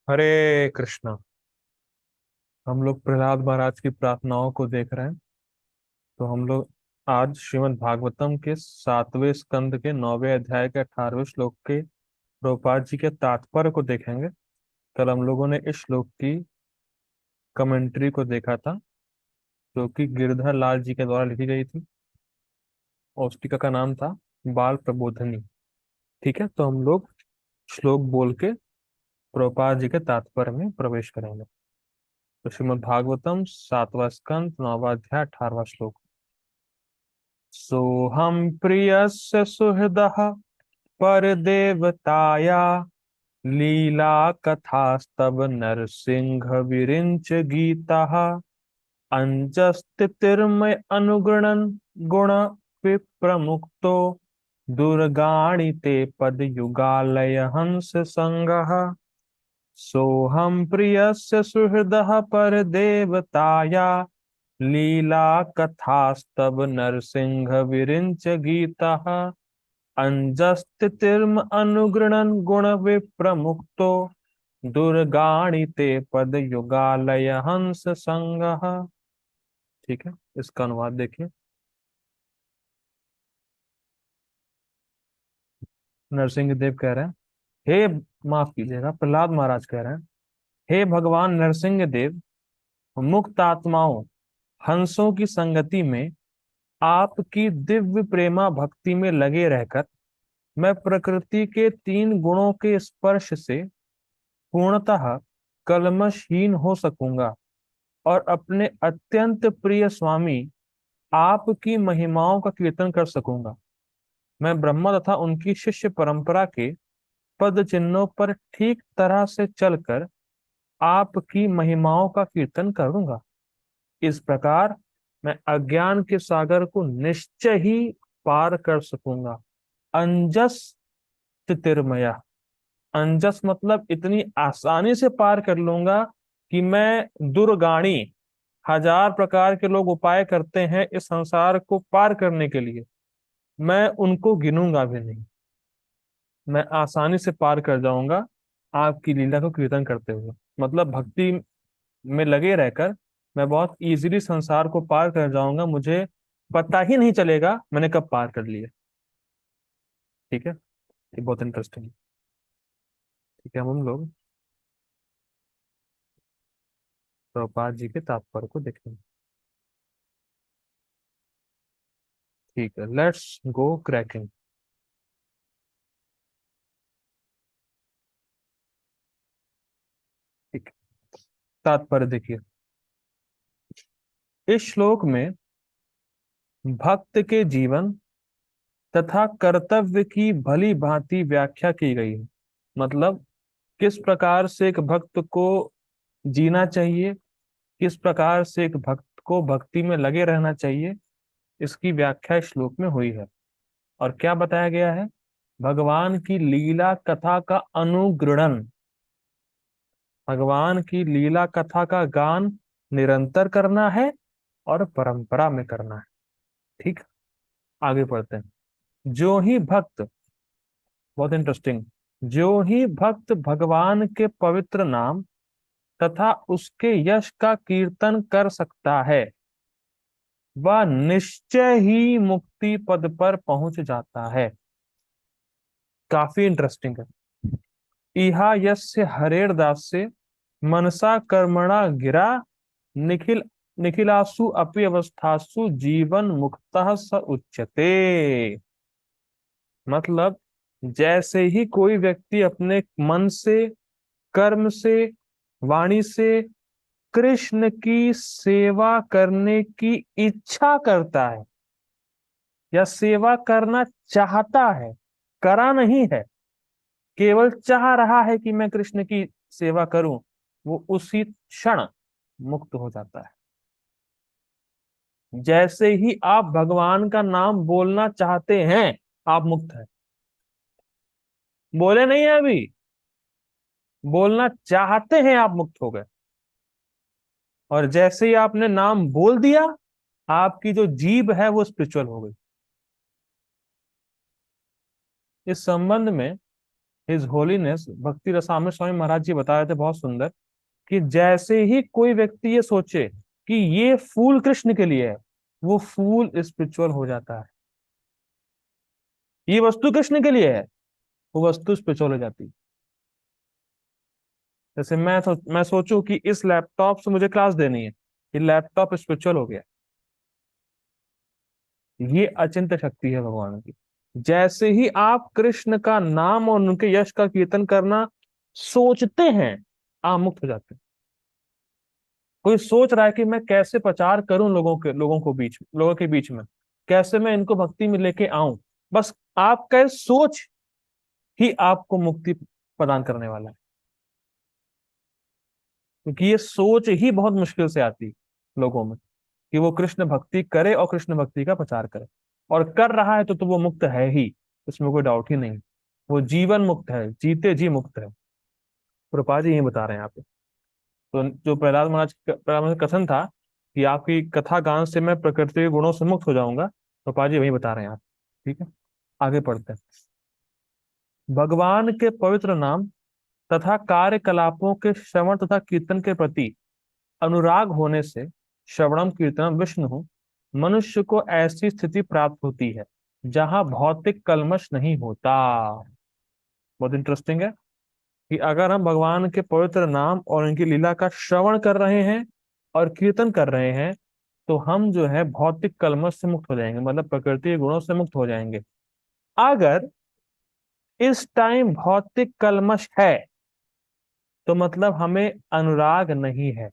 हरे कृष्णा। हम लोग प्रहलाद महाराज की प्रार्थनाओं को देख रहे हैं। तो हम लोग आज श्रीमद् भागवतम के 7वें स्कंद के 9वें अध्याय के 18वें श्लोक के प्रभुपाद जी के तात्पर्य को देखेंगे। कल हम लोगों ने इस श्लोक की कमेंट्री को देखा था, जो कि गिरधर लाल जी के द्वारा लिखी गई थी। और उस टीका का नाम था बाल प्रबोधनी। ठीक है, तो हम लोग श्लोक बोल के प्रभुपाद जी के तात्पर्य में प्रवेश करेंगे। तो श्रीमद् भागवतम 7वां स्कंद 9वां अध्याय 18वां श्लोक। सोहम प्रियस्य सुहृदः परदेवताया लीला कथास्तव नरसिंह विरिंच गीता अंजस्तिर्मय अनुगणन गुण विप्रमुक्तो दुर्गाणि ते पद युगालय हंस संगः। सोहम प्रियस्य सुहृदः परदेवताया लीला कथास्तव नरसिंह विरिंच गीता अंजस्तिर्म अनुगृणन गुण विप्रमुक्तो दुर्गाणि ते पद युगालय हंस संगः। ठीक है, इसका अनुवाद देखिए। नरसिंह देव कह रहे हैं, हे, माफ कीजिएगा, प्रहलाद महाराज कह रहे हैं, हे भगवान नरसिंह देव, मुक्त आत्माओं हंसों की संगति में आपकी दिव्य प्रेमा भक्ति में लगे रहकर मैं प्रकृति के 3 गुणों के स्पर्श से पूर्णतः कलमशहीन हो सकूंगा और अपने अत्यंत प्रिय स्वामी आपकी महिमाओं का कीर्तन कर सकूंगा। मैं ब्रह्मा तथा उनकी शिष्य परंपरा के पद चिन्हों पर ठीक तरह से चलकर आपकी महिमाओं का कीर्तन करूंगा। इस प्रकार मैं अज्ञान के सागर को निश्चय ही पार कर सकूंगा। अंजस तितिर्मया, अंजस मतलब इतनी आसानी से पार कर लूंगा कि मैं दुर्गाणी, 1000 प्रकार के लोग उपाय करते हैं इस संसार को पार करने के लिए, मैं उनको गिनूंगा भी नहीं। मैं आसानी से पार कर जाऊंगा आपकी लीला को कीर्तन करते हुए। मतलब भक्ति में लगे रहकर मैं बहुत इजीली संसार को पार कर जाऊंगा, मुझे पता ही नहीं चलेगा मैंने कब पार कर लिया। ठीक है, ये बहुत इंटरेस्टिंग है। ठीक है, हम लोग प्रभुपाद जी के तात्पर्य को देखेंगे। ठीक है, लेट्स गो क्रैकिंग। ठीक है, तात्पर्य देखिए। इस श्लोक में भक्त के जीवन तथा कर्तव्य की भली भांति व्याख्या की गई है। मतलब किस प्रकार से एक भक्त को जीना चाहिए, किस प्रकार से एक भक्त को भक्ति में लगे रहना चाहिए, इसकी व्याख्या इस श्लोक में हुई है। और क्या बताया गया है? भगवान की लीला कथा का अनुग्रहण, भगवान की लीला कथा का गान निरंतर करना है और परंपरा में करना है। ठीक, आगे पढ़ते हैं। जो ही भक्त, बहुत इंटरेस्टिंग, जो ही भक्त भगवान के पवित्र नाम तथा उसके यश का कीर्तन कर सकता है वह निश्चय ही मुक्ति पद पर पहुंच जाता है। काफी इंटरेस्टिंग है। इहा यस्य हरेर दास्य मनसा कर्मणा गिरा निखिल निखिलासु अपि अवस्थासु जीवन मुक्तः स उच्यते। मतलब जैसे ही कोई व्यक्ति अपने मन से, कर्म से, वाणी से कृष्ण की सेवा करने की इच्छा करता है या सेवा करना चाहता है, करा नहीं है, केवल चाह रहा है कि मैं कृष्ण की सेवा करूं, वो उसी क्षण मुक्त हो जाता है। जैसे ही आप भगवान का नाम बोलना चाहते हैं आप मुक्त हैं। बोले नहीं है अभी, बोलना चाहते हैं आप मुक्त हो गए। और जैसे ही आपने नाम बोल दिया आपकी जो जीभ है वो स्पिरिचुअल हो गई। इस संबंध में हिज होलीनेस भक्ति रसामृत स्वामी महाराज जी बता रहे थे बहुत सुंदर, कि जैसे ही कोई व्यक्ति ये सोचे कि ये फूल कृष्ण के लिए है, वो फूल स्पिरिचुअल हो जाता है। ये वस्तु कृष्ण के लिए है, वो वस्तु स्पिरिचुअल हो जाती है। जैसे मैं सोचूं कि इस लैपटॉप से मुझे क्लास देनी है, ये लैपटॉप स्पिरिचुअल हो गया। ये अचिंत्य शक्ति है भगवान की। जैसे ही आप कृष्ण का नाम और उनके यश का कीर्तन करना सोचते हैं, आप मुक्त हो जाते हैं। कोई सोच रहा है कि मैं कैसे प्रचार करूं लोगों के बीच में, कैसे मैं इनको भक्ति में लेके आऊं, बस आपका ये सोच ही आपको मुक्ति प्रदान करने वाला है। क्योंकि ये सोच ही बहुत मुश्किल से आती है लोगों में, कि वो कृष्ण भक्ति करे और कृष्ण भक्ति का प्रचार करे, और कर रहा है तो वो मुक्त है ही, इसमें कोई डाउट ही नहीं। वो जीवन मुक्त है, जीते जी मुक्त है। प्रभुपाद जी यही बता रहे हैं यहाँ पे। तो जो प्रहलाद महाराज का कथन था कि आपकी कथा गान से मैं प्रकृति के गुणों से मुक्त हो जाऊंगा, प्रभुपाद जी वही बता रहे हैं आप। ठीक है, आगे पढ़ते हैं। भगवान के पवित्र नाम तथा कार्यकलापों के श्रवण तथा कीर्तन के प्रति अनुराग होने से श्रवणम कीर्तनम विष्णु, मनुष्य को ऐसी स्थिति प्राप्त होती है जहां भौतिक कल्मश नहीं होता। बहुत इंटरेस्टिंग है कि अगर हम भगवान के पवित्र नाम और उनकी लीला का श्रवण कर रहे हैं और कीर्तन कर रहे हैं, तो हम जो है भौतिक कल्मश से मुक्त हो जाएंगे, मतलब प्रकृति के गुणों से मुक्त हो जाएंगे। अगर इस टाइम भौतिक कल्मश है, तो मतलब हमें अनुराग नहीं है।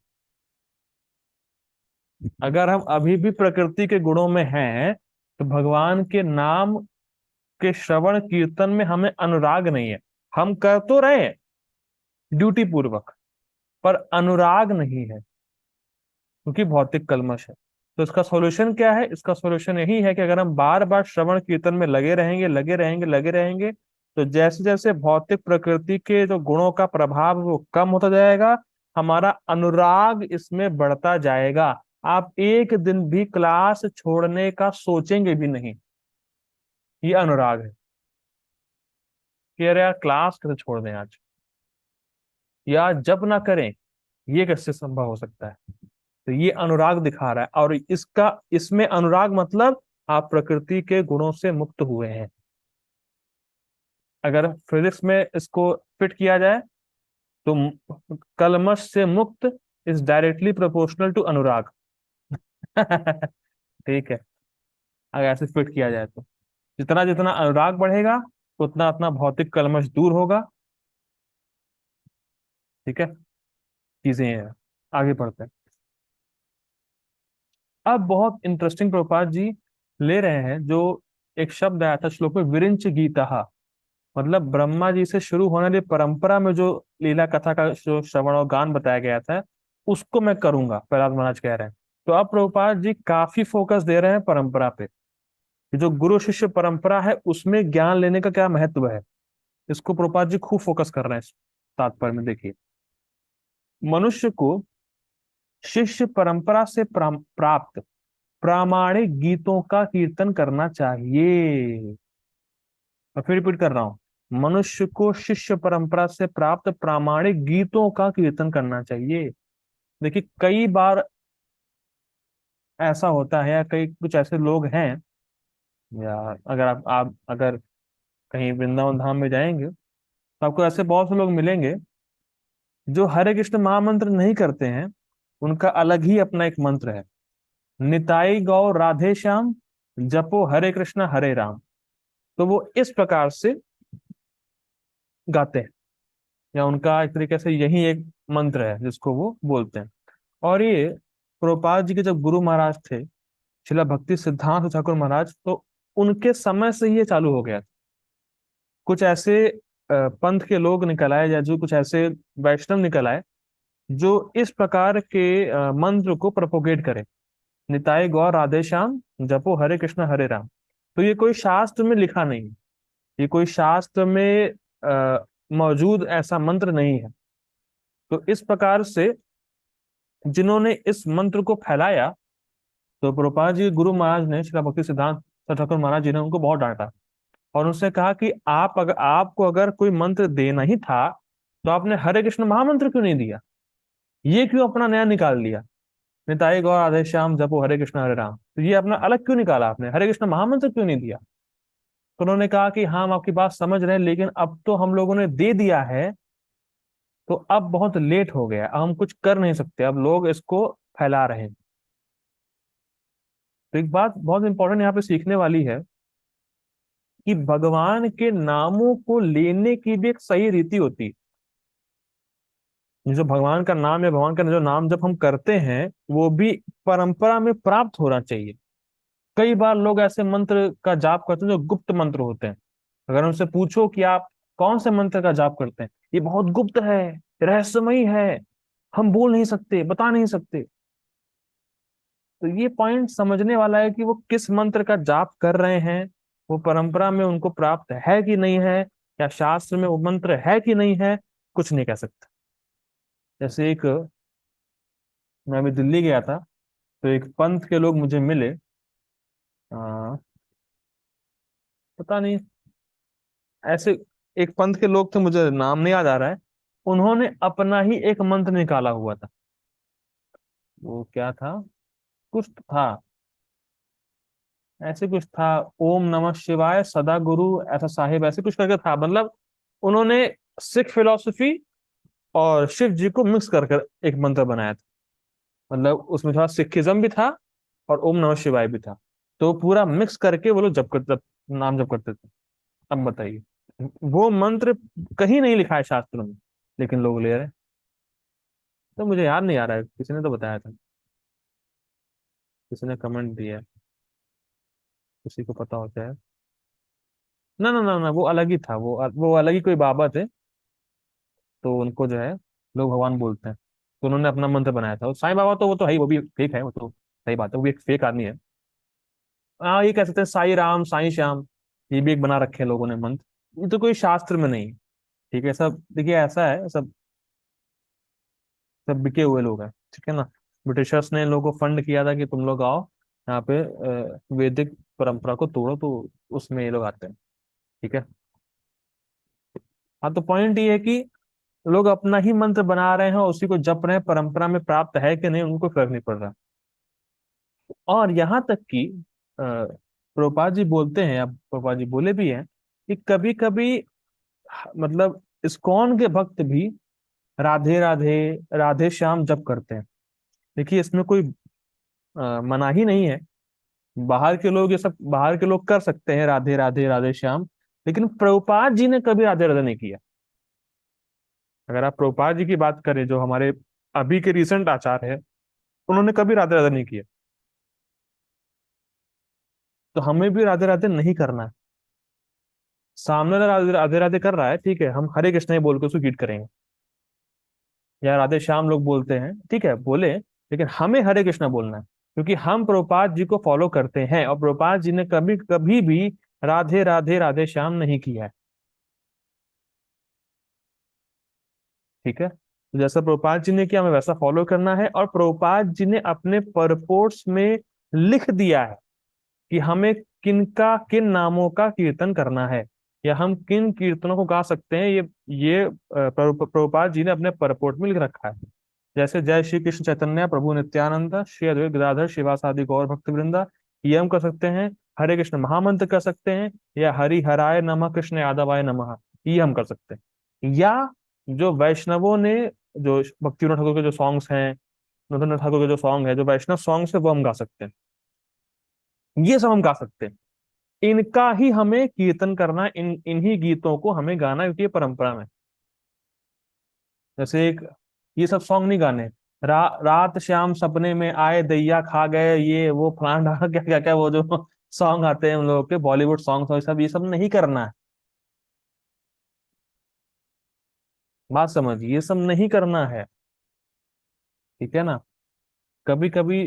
अगर हम अभी भी प्रकृति के गुणों में हैं, तो भगवान के नाम के श्रवण कीर्तन में हमें अनुराग नहीं है। हम कर तो रहे हैं ड्यूटी पूर्वक, पर अनुराग नहीं है, क्योंकि भौतिक कल्मश है। तो इसका सॉल्यूशन क्या है? इसका सॉल्यूशन यही है कि अगर हम बार बार श्रवण कीर्तन में लगे रहेंगे, तो जैसे जैसे भौतिक प्रकृति के जो गुणों का प्रभाव वो कम होता जाएगा, हमारा अनुराग इसमें बढ़ता जाएगा। आप एक दिन भी क्लास छोड़ने का सोचेंगे भी नहीं। ये अनुराग है कि अरे यार क्लास कैसे छोड़ दें आज, या जब ना करें, ये कैसे संभव हो सकता है। तो ये अनुराग दिखा रहा है, और इसमें अनुराग मतलब आप प्रकृति के गुणों से मुक्त हुए हैं। अगर फिजिक्स में इसको फिट किया जाए, तो कलमश से मुक्त इज डायरेक्टली प्रोपोर्शनल टू अनुराग। ठीक है, अगर ऐसे फिट किया जाए तो जितना जितना अनुराग बढ़ेगा, उतना अपना भौतिक कलमश दूर होगा। ठीक है, चीजें हैं। आगे पढ़ते हैं। अब बहुत इंटरेस्टिंग प्रभुपाद जी ले रहे हैं, जो एक शब्द आया था श्लोक में, विरिंच गीता, मतलब ब्रह्मा जी से शुरू होने वाली परंपरा में जो लीला कथा का जो श्रवण और गान बताया गया था, उसको मैं करूंगा, प्रहलाद महाराज कह रहे हैं। तो अब प्रभुपाद जी काफी फोकस दे रहे हैं परंपरा पे, कि जो गुरु शिष्य परंपरा है उसमें ज्ञान लेने का क्या महत्व है। इसको प्रभुपाद जी खूब फोकस कर रहे हैं इस तात्पर्य में। देखिए, मनुष्य को शिष्य परंपरा से प्राप्त प्रामाणिक गीतों का कीर्तन करना चाहिए। मैं फिर रिपीट कर रहा हूं, मनुष्य को शिष्य परंपरा से प्राप्त प्रामाणिक गीतों का कीर्तन करना चाहिए। देखिए, कई बार ऐसा होता है, या कई कुछ ऐसे लोग हैं, या अगर आप अगर कहीं वृंदावन धाम में जाएंगे, तो आपको ऐसे बहुत से लोग मिलेंगे जो हरे कृष्ण महामंत्र नहीं करते हैं। उनका अलग ही अपना एक मंत्र है, निताई गौ राधे श्याम, जपो हरे कृष्ण हरे राम। तो वो इस प्रकार से गाते हैं, या उनका एक तरीके से यही एक मंत्र है जिसको वो बोलते हैं। और ये प्रभुपाद जी के जब गुरु महाराज थे, शिला भक्ति सिद्धांत ठाकुर महाराज, तो उनके समय से ही ये चालू हो गया था। कुछ ऐसे पंथ के लोग निकल आए, या जो कुछ ऐसे वैष्णव निकल आए जो इस प्रकार के मंत्र को प्रोपोगेट करें, निताई गौर राधे श्याम, जपो हरे कृष्ण हरे राम। तो ये कोई शास्त्र में लिखा नहीं है, ये कोई शास्त्र में मौजूद ऐसा मंत्र नहीं है। तो इस प्रकार से जिन्होंने इस मंत्र को फैलाया, तो प्रभुपाद जी गुरु महाराज ने, श्री भक्ति सिद्धांत ठाकुर महाराज जी ने उनको बहुत डांटा। और उसने कहा कि आप अगर आपको अगर कोई मंत्र देना ही था तो आपने हरे कृष्ण महामंत्र क्यों नहीं दिया, ये क्यों अपना नया निकाल लिया, निताई गौर राधे श्याम जपो हरे कृष्ण हरे राम, तो ये अपना अलग क्यों निकाला आपने, हरे कृष्ण महामंत्र क्यों नहीं दिया। तो उन्होंने कहा कि हाँ हम आपकी बात समझ रहे हैं, लेकिन अब तो हम लोगों ने दे दिया है, तो अब बहुत लेट हो गया, अब हम कुछ कर नहीं सकते, अब लोग इसको फैला रहे हैं। तो एक बात बहुत इंपॉर्टेंट यहाँ पे सीखने वाली है कि भगवान के नामों को लेने की भी एक सही रीति होती है। जो भगवान का नाम या भगवान का जो नाम जब हम करते हैं वो भी परंपरा में प्राप्त होना चाहिए। कई बार लोग ऐसे मंत्र का जाप करते हैं जो गुप्त मंत्र होते हैं। अगर उनसे पूछो कि आप कौन से मंत्र का जाप करते हैं, ये बहुत गुप्त है, रहस्यमयी है, हम बोल नहीं सकते, बता नहीं सकते। तो ये पॉइंट समझने वाला है कि वो किस मंत्र का जाप कर रहे हैं, वो परंपरा में उनको प्राप्त है कि नहीं है, या शास्त्र में वो मंत्र है कि नहीं है, कुछ नहीं कह सकते। जैसे एक, मैं अभी दिल्ली गया था, तो एक पंथ के लोग मुझे मिले। आ, पता नहीं, ऐसे एक पंथ के लोग थे, मुझे नाम नहीं याद आ रहा है। उन्होंने अपना ही एक मंत्र निकाला हुआ था। वो क्या था, कुछ तो था, ऐसे कुछ था, ओम नमः शिवाय सदा गुरु ऐसा साहिब, ऐसे कुछ करके था। मतलब उन्होंने सिख फिलोसफी और शिव जी को मिक्स कर कर एक मंत्र बनाया था। मतलब उसमें थोड़ा सिखिज्म भी था और ओम नमः शिवाय भी था। तो पूरा मिक्स करके वो लोग जप करते, नाम जप करते थे। अब बताइए, वो मंत्र कहीं नहीं लिखा है शास्त्रों में, लेकिन लोग ले रहे हैं। तो मुझे याद नहीं आ रहा है, किसी ने तो बताया था, किसी ने कमेंट दिया है, किसी को पता होता है। ना ना ना ना, वो अलग ही था, वो अलग ही कोई बाबा थे। तो उनको जो है लोग भगवान बोलते हैं, तो उन्होंने अपना मंत्र बनाया था। और साईं बाबा तो वो तो है ही, वो भी फेक है, वो तो सही बात है, वो भी एक फेक आदमी है। हाँ, ये कह सकते हैं साई राम साई श्याम, ये भी एक बना रखे हैं लोगों ने मंत्र, ये तो कोई शास्त्र में नहीं। ठीक है, सब देखिए ऐसा है, सब सब बिके हुए लोग हैं। ठीक है ना। ब्रिटिशर्स ने इन लोगों को फंड किया था कि तुम लोग आओ यहाँ पे, वैदिक परंपरा को तोड़ो, तो उसमें ये लोग आते हैं। ठीक है। हाँ, तो पॉइंट ये है कि लोग अपना ही मंत्र बना रहे हैं और उसी को जप रहे हैं, परंपरा में प्राप्त है कि नहीं उनको फर्क नहीं पड़ रहा। और यहाँ तक कि प्रभुपाद जी बोलते हैं, अब प्रभुपाद जी बोले भी हैं कि कभी कभी मतलब इस्कॉन के भक्त भी राधे राधे राधे श्याम जप करते हैं। देखिए इसमें कोई मनाही नहीं है। बाहर के लोग, ये सब बाहर के लोग कर सकते हैं राधे राधे राधे श्याम, लेकिन प्रभुपाद जी ने कभी राधे राधे नहीं किया। अगर आप प्रभुपाद जी की बात करें, जो हमारे अभी के रिसेंट आचार्य है, उन्होंने कभी राधे राधे नहीं किया। तो हमें भी राधे राधे नहीं करना है। सामने वाला राधे राधे राधे कर रहा है, ठीक है, हम हरे कृष्ण ही बोल के उसको गीट करेंगे। या राधे श्याम लोग बोलते हैं, ठीक है बोले, लेकिन हमें हरे कृष्ण बोलना है, क्योंकि हम प्रभुपाद जी को फॉलो करते हैं और प्रभुपाद जी ने कभी कभी भी राधे राधे राधे श्याम नहीं किया है। ठीक है, तो जैसा प्रभुपाद जी ने किया हमें वैसा फॉलो करना है। और प्रभुपाद जी ने अपने परपोर्ट्स में लिख दिया है कि हमें किन नामों का कीर्तन करना है, या हम किन कीर्तनों को गा सकते हैं। ये प्रभुपाद जी ने अपने परपोर्ट में लिख रखा है। जैसे जय श्री कृष्ण चैतन्य प्रभु नित्यानंद श्री अद्वैत गदाधर शिवासादि गौर भक्त वृंदा, ये हम कर सकते हैं। हरे कृष्ण महामंत्र कर सकते हैं, या हरि हराय नमः कृष्ण यादवाय नमः, ये हम कर सकते हैं। या जो वैष्णवों ने, जो भक्ति विनोद ठाकुर के जो सॉन्ग्स हैं, नरेंद्र ठाकुर के जो सॉन्ग है, जो वैष्णव सॉन्ग्स है, वो हम गा सकते हैं। ये सब हम गा सकते हैं। इनका ही हमें कीर्तन करना, इन्हीं गीतों को हमें गाना, क्योंकि ये परंपरा में। जैसे एक, ये सब सॉन्ग नहीं गाने, रात श्याम सपने में आए दैया खा गए, ये वो फलाना क्या क्या क्या, वो जो सॉन्ग आते हैं उन लोगों के बॉलीवुड सॉन्ग, और सब, ये सब नहीं करना है। बात समझिए, ये सब नहीं करना है। ठीक है ना। कभी कभी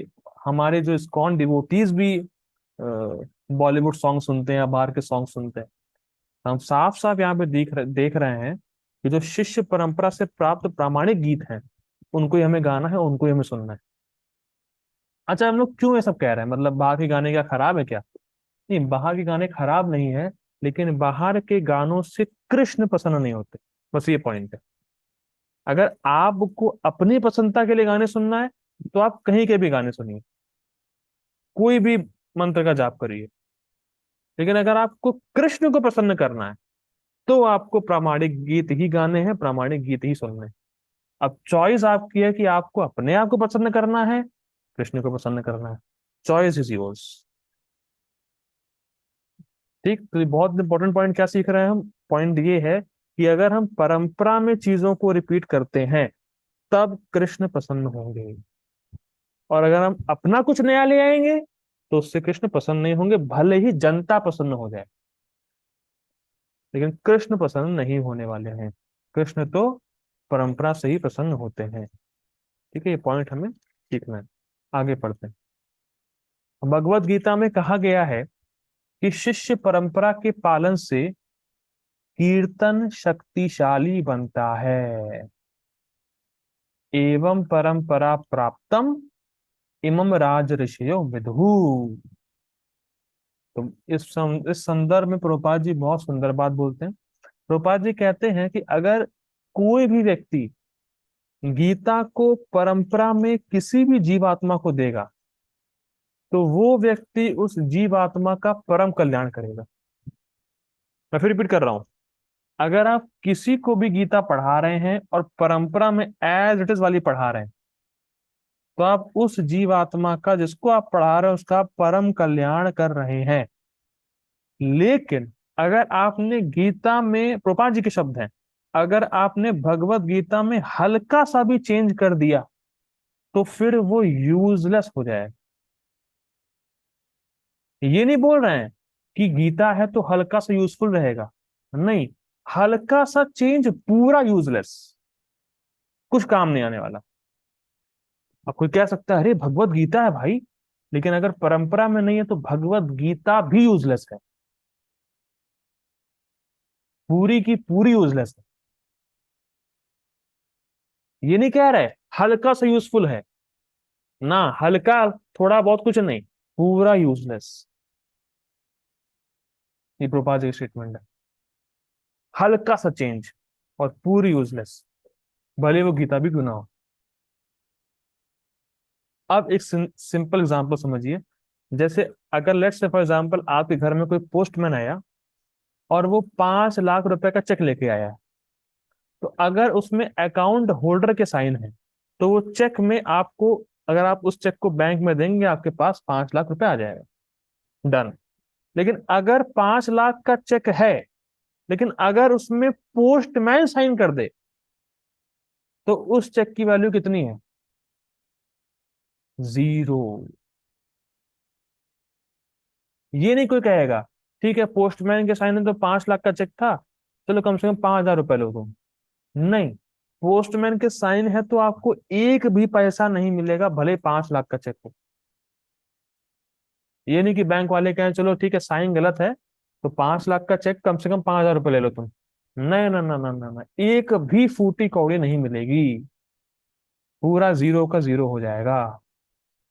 हमारे जो इस्कॉन डिवोटीज भी बॉलीवुड सॉन्ग सुनते हैं या बाहर के सॉन्ग सुनते हैं। हम साफ साफ यहाँ पे देख रहे हैं कि जो शिष्य परंपरा से प्राप्त प्रामाणिक गीत हैं, उनको ही हमें गाना है, उनको ही हमें सुनना है। अच्छा, हम लोग क्यों ये सब कह रहे हैं, मतलब बाहर के गाने क्या खराब है क्या? नहीं, बाहर के गाने खराब नहीं है, लेकिन बाहर के गानों से कृष्ण प्रसन्न नहीं होते। बस ये पॉइंट है। अगर आपको अपनी प्रसन्नता के लिए गाने सुनना है तो आप कहीं के भी गाने सुनिए, कोई भी मंत्र का जाप करिए। लेकिन अगर आपको कृष्ण को प्रसन्न करना है तो आपको प्रामाणिक गीत ही गाने हैं, प्रामाणिक गीत ही सुनने हैं। अब चॉइस आपकी है कि आपको अपने आप को प्रसन्न करना है, कृष्ण को प्रसन्न करना है। Choice is yours. ठीक, तो ये बहुत इंपॉर्टेंट पॉइंट क्या सीख रहे हैं हम? पॉइंट ये है कि अगर हम परंपरा में चीजों को रिपीट करते हैं तब कृष्ण प्रसन्न होंगे, और अगर हम अपना कुछ नया ले आएंगे तो उससे कृष्ण प्रसन्न नहीं होंगे, भले ही जनता प्रसन्न हो जाए, लेकिन कृष्ण प्रसन्न नहीं होने वाले हैं। कृष्ण तो परंपरा से ही प्रसन्न होते हैं। ठीक है, ये पॉइंट हमें सीखना है। आगे पढ़ते हैं। भगवत गीता में कहा गया है कि शिष्य परंपरा के पालन से कीर्तन शक्तिशाली बनता है। एवं परंपरा प्राप्तम इमम राज ऋषयो विदु। तो इस संदर्भ में प्रभुपाद जी बहुत सुंदर बात बोलते हैं। प्रभुपाद जी कहते हैं कि अगर कोई भी व्यक्ति गीता को परंपरा में किसी भी जीवात्मा को देगा तो वो व्यक्ति उस जीवात्मा का परम कल्याण करेगा। मैं फिर रिपीट कर रहा हूं। अगर आप किसी को भी गीता पढ़ा रहे हैं और परंपरा में एज इट इज वाली पढ़ा रहे हैं तो आप उस जीवात्मा का, जिसको आप पढ़ा रहे हैं, उसका परम कल्याण कर रहे हैं। लेकिन अगर आपने गीता में, प्रभुपाद जी के शब्द हैं, अगर आपने भगवत गीता में हल्का सा भी चेंज कर दिया तो फिर वो यूजलेस हो जाए। ये नहीं बोल रहे हैं कि गीता है तो हल्का सा यूजफुल रहेगा, नहीं, हल्का सा चेंज पूरा यूजलेस, कुछ काम नहीं आने वाला। अब कोई कह सकता है अरे भगवत गीता है भाई, लेकिन अगर परंपरा में नहीं है तो भगवत गीता भी यूजलेस है, पूरी की पूरी यूजलेस है। ये नहीं कह रहे हल्का सा यूजफुल है, ना हल्का, थोड़ा बहुत कुछ नहीं, पूरा यूजलेस। ये प्रभुपाद जी की स्टेटमेंट है। हल्का सा चेंज और पूरी यूजलेस, भले वो गीता भी क्यों ना हो। अब एक सिंपल एग्जांपल समझिए। जैसे अगर लेट्स से फॉर एग्जांपल आपके घर में कोई पोस्टमैन आया और वो 5 लाख रुपए का चेक लेके आया, तो अगर उसमें अकाउंट होल्डर के साइन है तो वो चेक में आपको, अगर आप उस चेक को बैंक में देंगे आपके पास 5 लाख रुपए आ जाएगा। डन। लेकिन अगर 5 लाख का चेक है, लेकिन अगर उसमें पोस्टमैन साइन कर दे तो उस चेक की वैल्यू कितनी है? जीरो। ये नहीं कोई कहेगा ठीक है पोस्टमैन के साइन है तो 5 लाख का चेक था, चलो कम से कम 5,000 रुपए लो तुम। नहीं, पोस्टमैन के साइन है तो आपको एक भी पैसा नहीं मिलेगा, भले 5 लाख का चेक हो। ये नहीं कि बैंक वाले कहें चलो ठीक है साइन गलत है तो 5 लाख का चेक कम से कम 5,000 रुपये ले लो तुम। नहीं ना ना ना ना ना, एक भी फूटी कौड़ी नहीं मिलेगी, पूरा जीरो का जीरो हो जाएगा।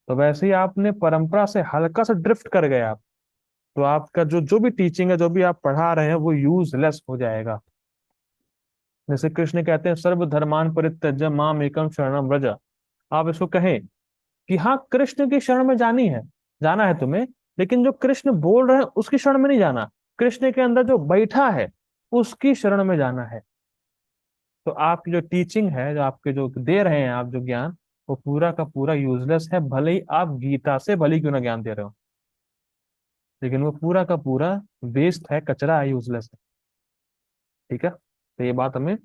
तो वैसे ही आपने परंपरा से हल्का सा ड्रिफ्ट कर गए आप, तो आपका जो जो भी टीचिंग है, जो भी आप पढ़ा रहे हैं वो यूजलेस हो जाएगा। जैसे कृष्ण कहते हैं सर्व धर्मान परित्यज्य माम एकम शरणम व्रज। आप इसको कहें कि हाँ कृष्ण की शरण में जानी है, जाना है तुम्हें, लेकिन जो कृष्ण बोल रहे हैं उसकी शरण में नहीं जाना, कृष्ण के अंदर जो बैठा है उसकी शरण में जाना है। तो आपकी जो टीचिंग है, जो आपके जो दे रहे हैं आप जो ज्ञान, वो पूरा का पूरा यूजलेस है, भले ही आप गीता से भले ही क्यों ना ज्ञान दे रहे हो, लेकिन वो पूरा का पूरा वेस्ट है, कचरा है, यूजलेस है। ठीक है, तो ये बात हमें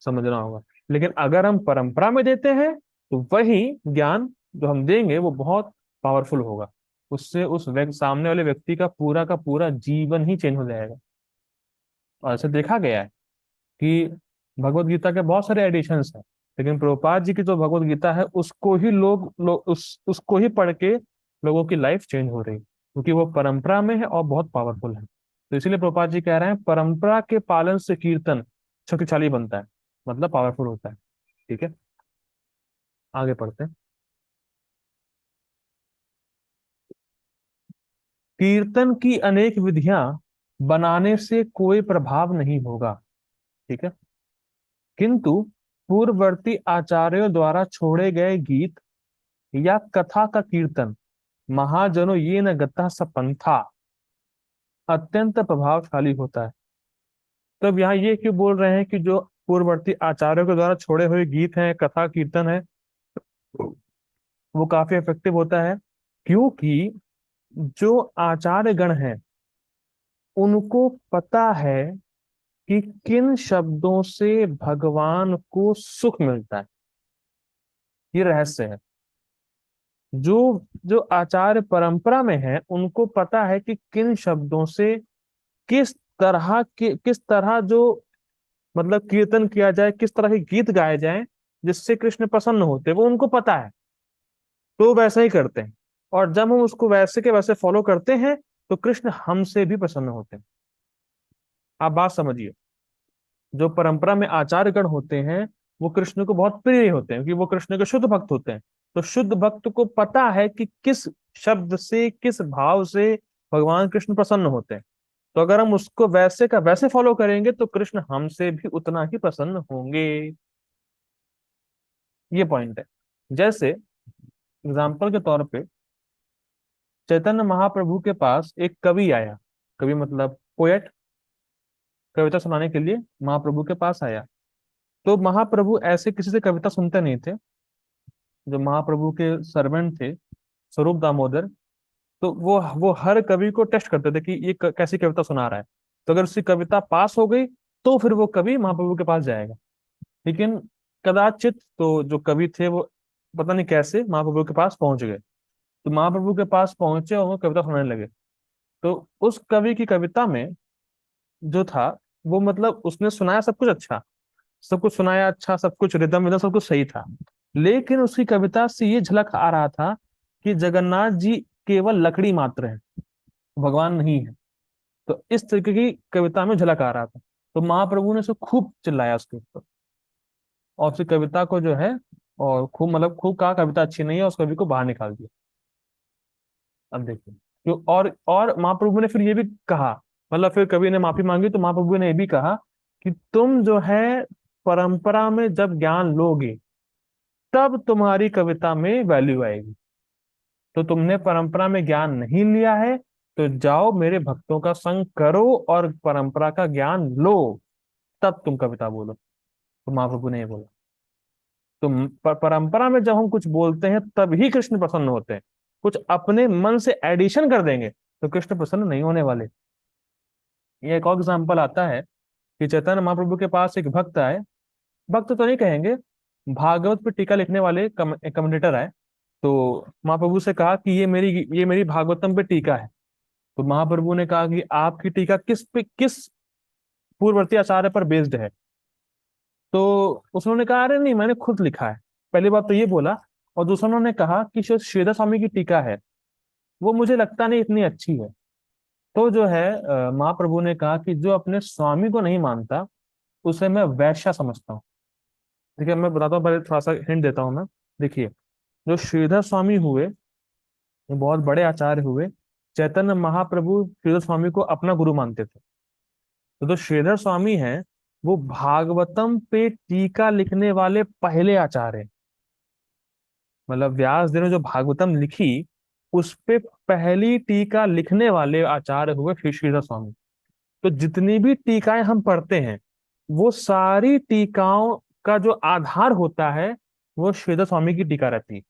समझना होगा। लेकिन अगर हम परंपरा में देते हैं तो वही ज्ञान जो हम देंगे वो बहुत पावरफुल होगा, उससे उस सामने वाले व्यक्ति का पूरा जीवन ही चेंज हो जाएगा। और ऐसे देखा गया है कि भगवत गीता के बहुत सारे एडिशंस हैं, लेकिन प्रभुपाद जी की जो भगवत गीता है उसको ही उसको ही पढ़ के लोगों की लाइफ चेंज हो रही, क्योंकि वो परंपरा में है और बहुत पावरफुल है। तो इसीलिए प्रभुपाद जी कह रहे हैं परंपरा के पालन से कीर्तन शक्तिशाली बनता है, मतलब पावरफुल होता है। ठीक है, आगे पढ़ते हैं। कीर्तन की अनेक विधियां बनाने से कोई प्रभाव नहीं होगा। ठीक है। किंतु पूर्ववर्ती आचार्यों द्वारा छोड़े गए गीत या कथा का कीर्तन महाजनों ये न गता सपंथा अत्यंत प्रभावशाली होता है। तो अब यहाँ ये क्यों बोल रहे हैं कि जो पूर्ववर्ती आचार्यों के द्वारा छोड़े हुए गीत हैं, कथा कीर्तन है, वो काफी इफेक्टिव होता है? क्योंकि जो आचार्य गण हैं उनको पता है कि किन शब्दों से भगवान को सुख मिलता है। ये रहस्य है। जो जो आचार्य परंपरा में है उनको पता है कि किन शब्दों से किस तरह जो मतलब कीर्तन किया जाए, किस तरह के गीत गाए जाएं जिससे कृष्ण प्रसन्न होते हैं, वो उनको पता है। तो वैसा ही करते हैं। और जब हम उसको वैसे के वैसे फॉलो करते हैं तो कृष्ण हमसे भी प्रसन्न होते हैं। आप बात समझिए। जो परंपरा में आचार्यगण होते हैं वो कृष्ण को बहुत प्रिय होते हैं, क्योंकि वो कृष्ण के शुद्ध भक्त होते हैं। तो शुद्ध भक्त को पता है कि किस शब्द से, किस भाव से भगवान कृष्ण प्रसन्न होते हैं। तो अगर हम उसको वैसे का वैसे फॉलो करेंगे तो कृष्ण हमसे भी उतना ही प्रसन्न होंगे। ये पॉइंट है। जैसे एग्जाम्पल के तौर पे चैतन्य महाप्रभु के पास एक कवि आया। कवि मतलब पोएट, कविता सुनाने के लिए महाप्रभु के पास आया। तो महाप्रभु ऐसे किसी से कविता सुनते नहीं थे। जो महाप्रभु के सर्वेंट थे, स्वरूप दामोदर, तो वो हर कवि को टेस्ट करते थे कि ये कैसी कविता सुना रहा है। तो अगर उसकी कविता पास हो गई तो फिर वो कवि महाप्रभु के पास जाएगा। लेकिन कदाचित तो जो कवि थे वो पता नहीं कैसे महाप्रभु के पास पहुंच गए। तो महाप्रभु के पास पहुंचे और वो कविता सुनाने लगे। तो उस कवि की कविता में जो था, वो मतलब उसने सुनाया सब कुछ अच्छा, सब कुछ सुनाया अच्छा, सब कुछ रिदम विदम सब कुछ सही था। लेकिन उसकी कविता से ये झलक आ रहा था कि जगन्नाथ जी केवल लकड़ी मात्र है, भगवान नहीं है। तो इस तरीके की कविता में झलक आ रहा था। तो महाप्रभु ने उसे खूब चिल्लाया उसके ऊपर, और उसकी कविता को जो है, और खूब मतलब खूब कहा कविता अच्छी नहीं है, उस कवि को बाहर निकाल दिया। अब देखिए क्यों। और महाप्रभु ने फिर ये भी कहा, मतलब फिर कवि ने माफी मांगी तो महाप्रभु ने ये भी कहा कि तुम जो है परंपरा में जब ज्ञान लोगे तब तुम्हारी कविता में वैल्यू आएगी। तो तुमने परंपरा में ज्ञान नहीं लिया है, तो जाओ मेरे भक्तों का संग करो और परंपरा का ज्ञान लो, तब तुम कविता बोलो। तो महाप्रभु ने ये बोला। तो परंपरा में जब हम कुछ बोलते हैं तभी कृष्ण प्रसन्न होते हैं। कुछ अपने मन से एडिशन कर देंगे तो कृष्ण प्रसन्न नहीं होने वाले। ये एक और एग्जाम्पल आता है कि चैतन्य महाप्रभु के पास एक भक्त आए, भक्त तो नहीं कहेंगे, भागवत पर टीका लिखने वाले कमेंटेटर आए। तो महाप्रभु से कहा कि ये मेरी भागवतम पे टीका है। तो महाप्रभु ने कहा कि आपकी टीका किस पूर्ववर्ती आचार्य पर बेस्ड है? तो उसने कहा अरे नहीं, मैंने खुद लिखा है। पहली बात तो ये बोला। और दूसरा उन्होंने कहा कि जो श्रीधर स्वामी की टीका है वो मुझे लगता नहीं इतनी अच्छी है। तो जो है महाप्रभु ने कहा कि जो अपने स्वामी को नहीं मानता उसे मैं वैश्य समझता हूँ। देखिए मैं बताता हूँ, पहले थोड़ा सा हिंट देता हूँ मैं। देखिए, जो श्रीधर स्वामी हुए ये बहुत बड़े आचार्य हुए। चैतन्य महाप्रभु श्रीधर स्वामी को अपना गुरु मानते थे। तो जो श्रीधर स्वामी हैं वो भागवतम पे टीका लिखने वाले पहले आचार्य हैं। मतलब व्यास देव ने जो भागवतम लिखी उस पे पहली टीका लिखने वाले आचार्य हुए श्री श्रीधर स्वामी। तो जितनी भी टीकाएं हम पढ़ते हैं वो सारी टीकाओं का जो आधार होता है वो श्रीधर स्वामी की टीका रहती है।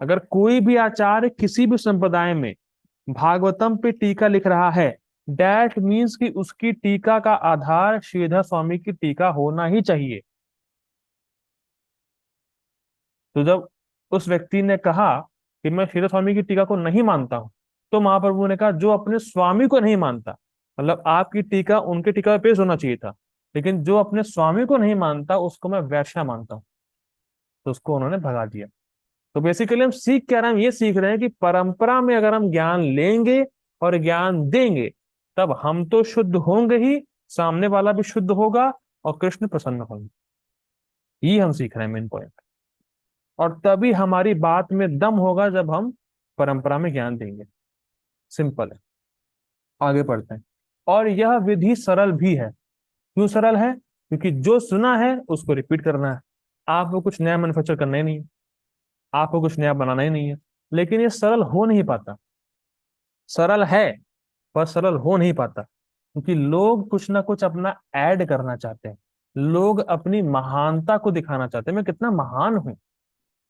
अगर कोई भी आचार्य किसी भी संप्रदाय में भागवतम पे टीका लिख रहा है, दैट मीन्स कि उसकी टीका का आधार श्रीधर स्वामी की टीका होना ही चाहिए। तो जब उस व्यक्ति ने कहा कि मैं श्रीधर स्वामी की टीका को नहीं मानता हूं, तो महाप्रभु ने कहा जो अपने स्वामी को नहीं मानता, मतलब आपकी टीका उनके टीका पे पेश होना चाहिए था, लेकिन जो अपने स्वामी को नहीं मानता उसको मैं वैश्य मानता हूँ। तो उसको उन्होंने भगा दिया। तो बेसिकली हम सीख क्या रहे हैं? हम ये सीख रहे हैं कि परंपरा में अगर हम ज्ञान लेंगे और ज्ञान देंगे तब हम तो शुद्ध होंगे ही, सामने वाला भी शुद्ध होगा और कृष्ण प्रसन्न होंगे। ये हम सीख रहे हैं मेन पॉइंट। और तभी हमारी बात में दम होगा जब हम परंपरा में ज्ञान देंगे। सिंपल है। आगे पढ़ते हैं। और यह विधि सरल भी है। क्यों सरल है? क्योंकि जो सुना है उसको रिपीट करना है। आपको कुछ नया मैन्युफैक्चर करना ही नहीं है, आपको कुछ नया बनाना ही नहीं है। लेकिन ये सरल हो नहीं पाता। सरल है पर सरल हो नहीं पाता, क्योंकि लोग कुछ ना कुछ अपना ऐड करना चाहते हैं। लोग अपनी महानता को दिखाना चाहते हैं, मैं कितना महान हूं।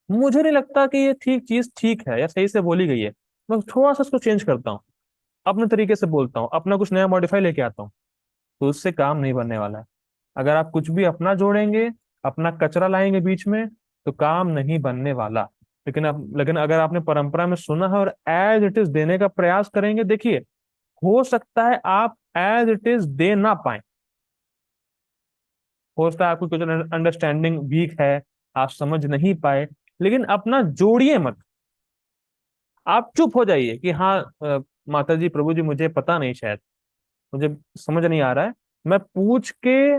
मुझे नहीं लगता कि ये ठीक चीज ठीक है या सही से बोली गई है। मैं थोड़ा सा इसको चेंज करता हूँ, अपने तरीके से बोलता हूँ, अपना कुछ नया मॉडिफाई लेके आता हूँ। तो उससे काम नहीं बनने वाला है। अगर आप कुछ भी अपना जोड़ेंगे, अपना कचरा लाएंगे बीच में, तो काम नहीं बनने वाला। लेकिन अगर आपने परंपरा में सुना है और एज इट इज देने का प्रयास करेंगे, देखिए, हो सकता है आप एज इट इज दे ना पाए। हो सकता है आपको कुछ अंडरस्टैंडिंग वीक है, आप समझ नहीं पाए। लेकिन अपना जोड़िए मत। आप चुप हो जाइए कि हाँ, माता जी, प्रभु जी, मुझे पता नहीं, शायद मुझे समझ नहीं आ रहा है। मैं पूछ के,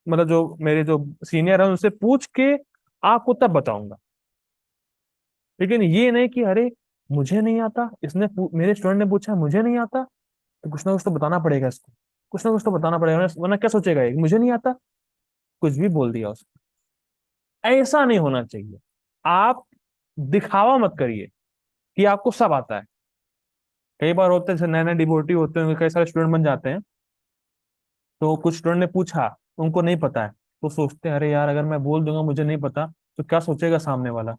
मतलब जो मेरे जो सीनियर है उनसे पूछ के आपको तब बताऊंगा। लेकिन ये नहीं कि अरे, मुझे नहीं आता, मेरे स्टूडेंट ने पूछा, मुझे नहीं आता, तो कुछ ना कुछ तो बताना पड़ेगा इसको। कुछ ना कुछ तो बताना पड़ेगा, वरना क्या सोचेगा ये, मुझे नहीं आता, कुछ भी बोल दिया उसको। ऐसा नहीं होना चाहिए। आप दिखावा मत करिए कि आपको सब आता है। कई बार होते हैं, जैसे नए नए डिवोटी होते हैं, कई सारे स्टूडेंट बन जाते हैं। तो कुछ स्टूडेंट ने पूछा, उनको नहीं पता है, तो सोचते हैं अरे यार, अगर मैं बोल दूंगा मुझे नहीं पता तो क्या सोचेगा सामने वाला।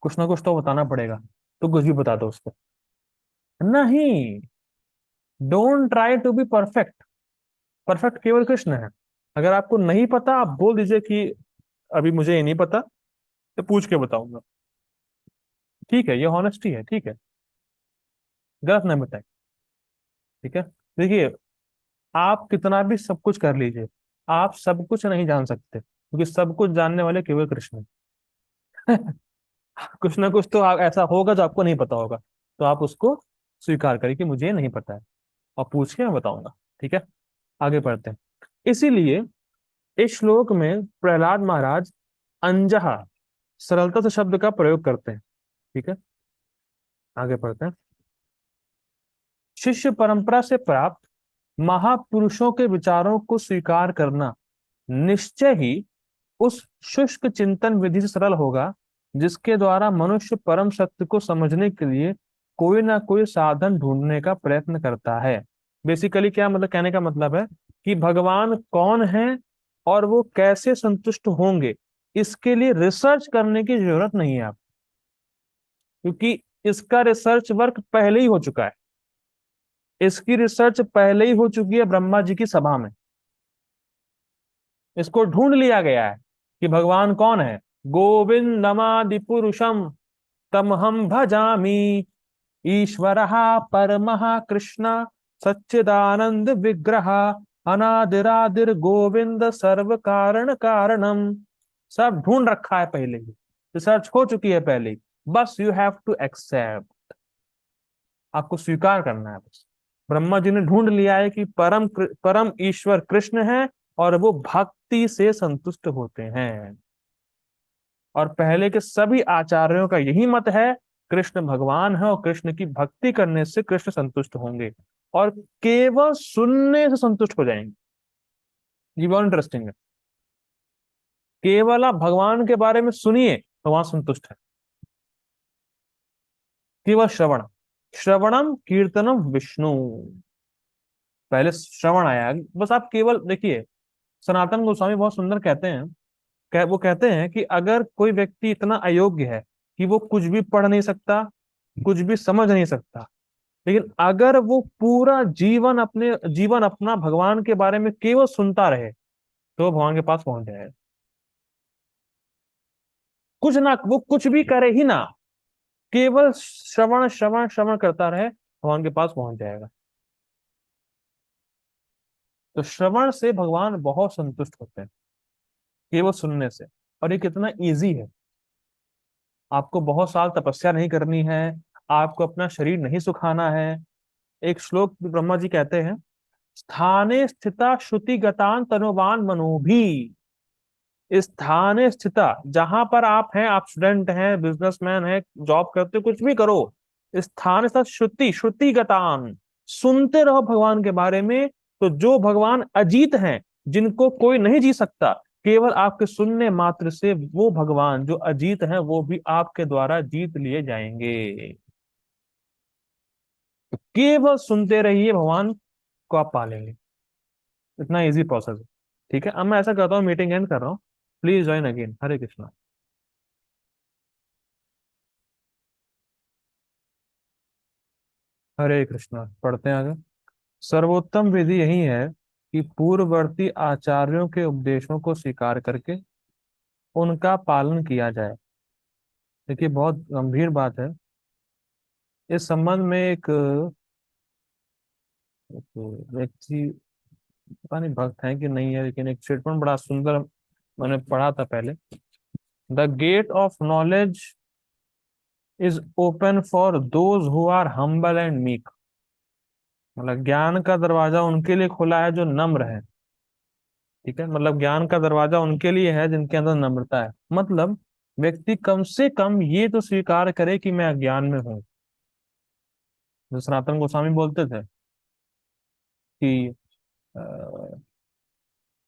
कुछ ना कुछ तो बताना पड़ेगा, तो कुछ भी बता दो उसको। नहीं, don't try to be perfect. Perfect केवल कृष्ण है। अगर आपको नहीं पता, आप बोल दीजिए कि अभी मुझे ये नहीं पता, तो पूछ के बताऊंगा। ठीक है, ये हॉनेस्टी है, ठीक है। गलत नहीं बताए, ठीक है। देखिए, आप कितना भी सब कुछ कर लीजिए, आप सब कुछ नहीं जान सकते, क्योंकि सब कुछ जानने वाले केवल कृष्ण है। कुछ ना कुछ तो ऐसा होगा जो आपको नहीं पता होगा, तो आप उसको स्वीकार करिए कि मुझे ये नहीं पता है, और पूछ के मैं बताऊंगा। ठीक है, आगे बढ़ते हैं। इसीलिए इस श्लोक में प्रहलाद महाराज अंजहा, सरलता से शब्द का प्रयोग करते हैं। ठीक है, आगे बढ़ते हैं। शिष्य परंपरा से प्राप्त महापुरुषों के विचारों को स्वीकार करना निश्चय ही उस शुष्क चिंतन विधि से सरल होगा, जिसके द्वारा मनुष्य परम सत्य को समझने के लिए कोई ना कोई साधन ढूंढने का प्रयत्न करता है। बेसिकली क्या मतलब, कहने का मतलब है कि भगवान कौन है और वो कैसे संतुष्ट होंगे, इसके लिए रिसर्च करने की जरूरत नहीं है आप, क्योंकि इसका रिसर्च वर्क पहले ही हो चुका है। इसकी रिसर्च पहले ही हो चुकी है ब्रह्मा जी की सभा में। इसको ढूंढ लिया गया है कि भगवान कौन है। गोविंदमादि पुरुषम तमहम भजामी, ईश्वरः परमः कृष्ण सच्चिदानंद विग्रह, अनादिरादिर गोविंद सर्व कारण कारणम। सब ढूंढ रखा है पहले ही, रिसर्च हो चुकी है पहले ही। बस यू हैव टू एक्सेप्ट, आपको स्वीकार करना है बस। ब्रह्मा जी ने ढूंढ लिया है कि परम ईश्वर कृष्ण है, और वो भक्ति से संतुष्ट होते हैं। और पहले के सभी आचार्यों का यही मत है, कृष्ण भगवान है और कृष्ण की भक्ति करने से कृष्ण संतुष्ट होंगे, और केवल सुनने से संतुष्ट हो जाएंगे। ये बहुत इंटरेस्टिंग है। केवल आप भगवान के बारे में सुनिए, भगवान संतुष्ट है। केवल श्रवण, श्रवणम कीर्तनम विष्णु। पहले श्रवण आया, बस आप केवल देखिए। सनातन गोस्वामी बहुत सुंदर कहते हैं, वो कहते हैं कि अगर कोई व्यक्ति इतना अयोग्य है कि वो कुछ भी पढ़ नहीं सकता, कुछ भी समझ नहीं सकता, लेकिन अगर वो पूरा जीवन अपना भगवान के बारे में केवल सुनता रहे, तो वो भगवान के पास पहुंच जाएगा। कुछ ना, वो कुछ भी करे ही ना, केवल श्रवण श्रवण श्रवण करता रहे, भगवान के पास पहुंच जाएगा। तो श्रवण से भगवान बहुत संतुष्ट होते हैं, केवल सुनने से। और ये कितना इजी है। आपको बहुत साल तपस्या नहीं करनी है, आपको अपना शरीर नहीं सुखाना है। एक श्लोक में ब्रह्मा जी कहते हैं, स्थाने स्थिता श्रुति गतान तनुवान मनोभी। स्थाने स्थिता, जहां पर आप हैं, आप स्टूडेंट हैं, बिजनेसमैन हैं, जॉब करते हो, कुछ भी करो, स्थान स्थित श्रुति, श्रुति गतान, सुनते रहो भगवान के बारे में। तो जो भगवान अजीत हैं, जिनको कोई नहीं जी सकता, केवल आपके सुनने मात्र से वो भगवान जो अजीत हैं वो भी आपके द्वारा जीत लिए जाएंगे। तो केवल सुनते रहिए, भगवान को आप पालेंगे। इतना इजी प्रोसेस है। ठीक है, अब मैं ऐसा करता हूँ, मीटिंग एंड कर रहा हूँ। Please join again. Hare Krishna. Hare Krishna, पढ़ते हैं आगे। सर्वोत्तम विधि यही है कि पूर्ववर्ती आचार्यों के उपदेशों को स्वीकार करके उनका पालन किया जाए। देखिए, बहुत गंभीर बात है। इस संबंध में एक व्यक्ति, पता नहीं भक्त है कि नहीं है, लेकिन एक स्टेटमेंट बड़ा सुंदर मैंने पढ़ा था पहले। The gate of knowledge is open for those who are humble and meek. मतलब ज्ञान का दरवाजा उनके लिए खुला है जो नम्र है। ठीक है, मतलब ज्ञान का दरवाजा उनके लिए है जिनके अंदर नम्रता है। मतलब व्यक्ति कम से कम ये तो स्वीकार करे कि मैं अज्ञान में हूँ। जो सनातन गोस्वामी बोलते थे कि अ,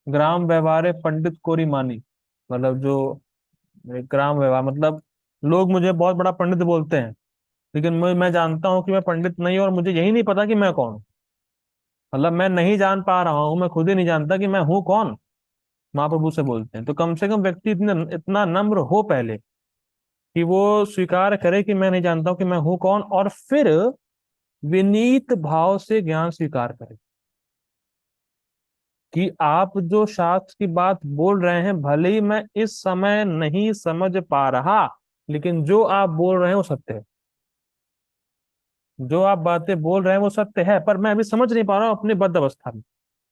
ग्राम व्यवहारे पंडित कोरी मानी। मतलब जो ग्राम व्यवहार, मतलब लोग मुझे बहुत बड़ा पंडित बोलते हैं, लेकिन मैं जानता हूँ कि मैं पंडित नहीं हूँ, और मुझे यही नहीं पता कि मैं कौन हूँ। मतलब मैं नहीं जान पा रहा हूँ, मैं खुद ही नहीं जानता कि मैं हूँ कौन। महाप्रभु से बोलते हैं। तो कम से कम व्यक्ति इतना नम्र हो पहले कि वो स्वीकार करे कि मैं नहीं जानता हूं कि मैं हूं कौन, और फिर विनीत भाव से ज्ञान स्वीकार करे कि आप जो शास्त्र की बात बोल रहे हैं, भले ही मैं इस समय नहीं समझ पा रहा, लेकिन जो आप बोल रहे हैं वो सत्य है। जो आप बातें बोल रहे हैं वो सत्य है, पर मैं अभी समझ नहीं पा रहा हूँ अपनी बद्ध अवस्था में।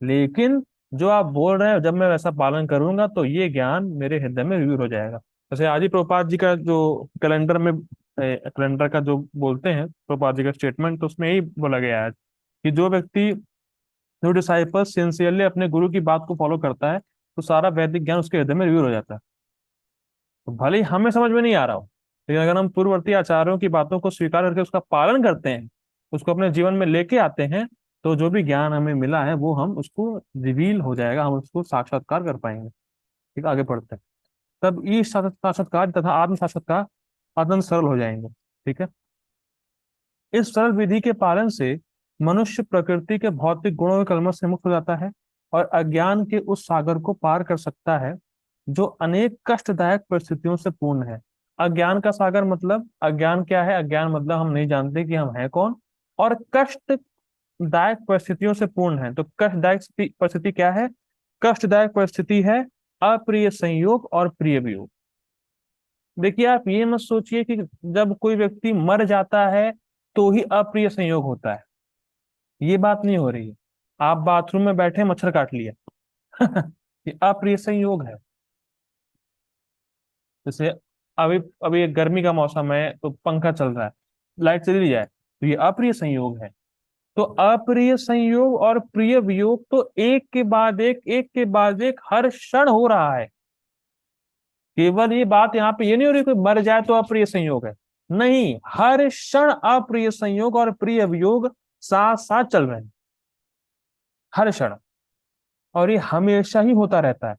लेकिन जो आप बोल रहे हैं, जब मैं वैसा पालन करूंगा तो ये ज्ञान मेरे हृदय में विविर हो जाएगा। जैसे आदि प्रभुपाद जी का जो कैलेंडर में, कैलेंडर का जो बोलते हैं प्रभुपाद जी का स्टेटमेंट, तो उसमें यही बोला गया है कि जो व्यक्ति, जो डिसाइपल सिंसियरली अपने गुरु की बात को फॉलो करता है, तो सारा वैदिक ज्ञान उसके हृदय में रिवील हो जाता है। तो भले ही हमें समझ में नहीं आ रहा हो, लेकिन अगर हम पूर्ववर्ती आचार्यों की बातों को स्वीकार करके उसका पालन करते हैं, उसको अपने जीवन में लेके आते हैं, तो जो भी ज्ञान हमें मिला है वो हम उसको रिवील हो जाएगा, हम उसको साक्षात्कार कर पाएंगे। ठीक है, आगे पढ़ते हैं। तब ई साक्षात्कार तथा आत्म साक्षात्कार अत्यंत सरल हो जाएंगे। ठीक है, इस सरल विधि के पालन से मनुष्य प्रकृति के भौतिक गुणों के कलमश से मुक्त हो जाता है और अज्ञान के उस सागर को पार कर सकता है जो अनेक कष्टदायक परिस्थितियों से पूर्ण है। अज्ञान का सागर मतलब, अज्ञान क्या है? अज्ञान मतलब हम नहीं जानते कि हम हैं कौन। और कष्टदायक परिस्थितियों से पूर्ण है, तो कष्टदायक परिस्थिति क्या है? कष्टदायक परिस्थिति है अप्रिय संयोग और प्रिय वियोग। देखिए, आप ये मत सोचिए कि जब कोई व्यक्ति मर जाता है तो ही अप्रिय संयोग होता है। ये बात नहीं हो रही है। आप बाथरूम में बैठे मच्छर काट लिया ये अप्रिय संयोग है। जैसे अभी अभी एक गर्मी का मौसम है तो पंखा चल रहा है, लाइट चली जाए, तो ये अप्रिय संयोग है। तो अप्रिय संयोग और प्रिय वियोग तो एक के बाद एक हर क्षण हो रहा है। केवल ये बात यहाँ पे ये नहीं हो रही कोई मर जाए तो अप्रिय संयोग है। नहीं, हर क्षण अप्रिय संयोग और प्रिय वियोग साथ साथ चल रहे हैं, हर क्षण। और ये हमेशा ही होता रहता है।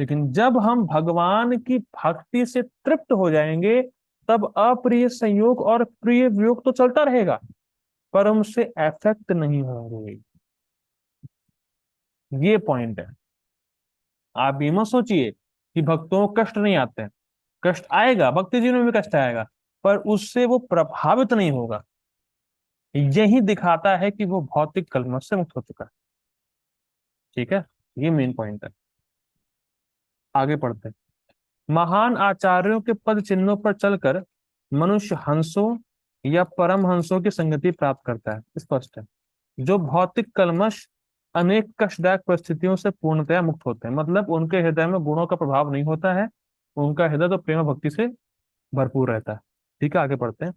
लेकिन जब हम भगवान की भक्ति से तृप्त हो जाएंगे, तब अप्रिय संयोग और प्रिय वियोग तो चलता रहेगा, पर हमसे अफेक्ट नहीं होंगे। ये पॉइंट है। आप ये मत सोचिए कि भक्तों को कष्ट नहीं आते हैं। कष्ट आएगा, भक्ति जीवन में भी कष्ट आएगा, पर उससे वो प्रभावित नहीं होगा। यही दिखाता है कि वो भौतिक कलमश से मुक्त हो चुका है। ठीक है, ये मेन पॉइंट है। आगे पढ़ते हैं। महान आचार्यों के पद चिन्हों पर चलकर मनुष्य हंसों या परम हंसों की संगति प्राप्त करता है। स्पष्ट है। जो भौतिक कलमश अनेक कष्टदायक परिस्थितियों से पूर्णतया मुक्त होते हैं, मतलब उनके हृदय में गुणों का प्रभाव नहीं होता है। उनका हृदय तो प्रेम भक्ति से भरपूर रहता है। ठीक है, आगे पढ़ते हैं।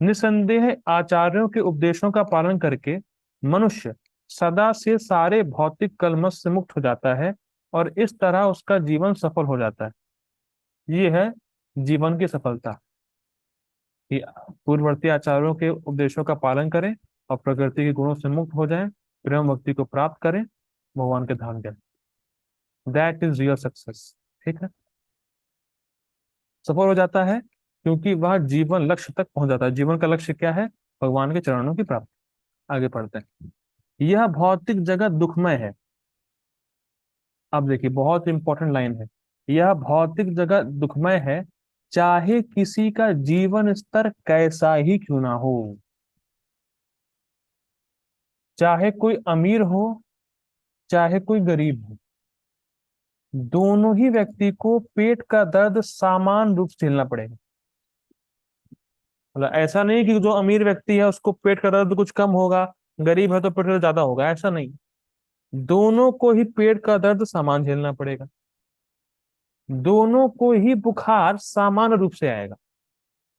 निसंदेह आचार्यों के उपदेशों का पालन करके मनुष्य सदा से सारे भौतिक कलमश से मुक्त हो जाता है और इस तरह उसका जीवन सफल हो जाता है। ये है जीवन की सफलता, कि पूर्ववर्ती आचार्यों के उपदेशों का पालन करें और प्रकृति के गुणों से मुक्त हो जाएं, प्रेम भक्ति को प्राप्त करें, भगवान के धाम जाएं। That is real success. ठीक है, सफल हो जाता है क्योंकि वह जीवन लक्ष्य तक पहुंच जाता है। जीवन का लक्ष्य क्या है? भगवान के चरणों की प्राप्ति। आगे पढ़ते हैं। यह भौतिक जगत दुखमय है। अब देखिए, बहुत इंपॉर्टेंट लाइन है। यह भौतिक जगत दुखमय है, चाहे किसी का जीवन स्तर कैसा ही क्यों ना हो। चाहे कोई अमीर हो, चाहे कोई गरीब हो, दोनों ही व्यक्ति को पेट का दर्द समान रूप से झेलना पड़ेगा। मतलब ऐसा नहीं कि जो अमीर व्यक्ति है उसको पेट का दर्द कुछ कम होगा, गरीब है तो पेट का दर्द ज्यादा होगा, ऐसा नहीं। दोनों को ही पेट का दर्द समान झेलना पड़ेगा। दोनों को ही बुखार सामान्य रूप से आएगा।